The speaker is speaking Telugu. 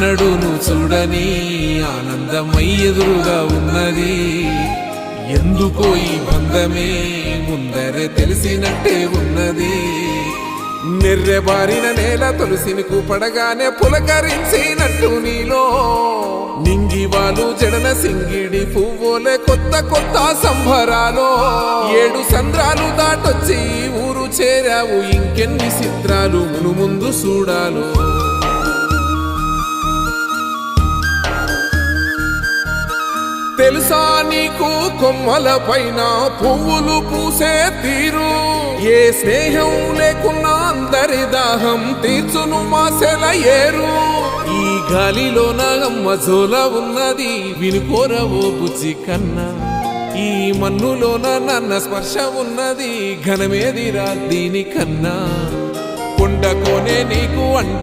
ఎన్నడూ నువ్వు చూడని ఆనందమై ఎదురుగా ఉన్నది. ఎందుకో ఈ బంధమే ముందరే తెలిసినట్టే ఉన్నది. నెర్రెబారిన నేల తులసిని కూపడగానే పులకరించినట్టు నీలో నింగివాలు జడన సింగిడి పువ్వులే కొత్త కొత్త సంభరాలో 7 సంద్రాలు దాటొచ్చి ఊరు చేరావు. ఇంకెన్ని చిత్రాలు మును ముందు చూడాలో. తెలుసా నీకు కొమ్మల పైన పువ్వులు పూసే తీరు? ఏ స్నేహం లేకున్నా అందరి దాహం తీర్చును మాసెల ఏరు. ఈ గాలిలో నా అమ్మ జోల ఉన్నది వినుకోరవో బుజ్జి కన్నా. ఈ మన్నులోన నన్న స్పర్శ ఉన్నది ఘనమేదిరా దీనికన్నా. కొండకోనే నీకు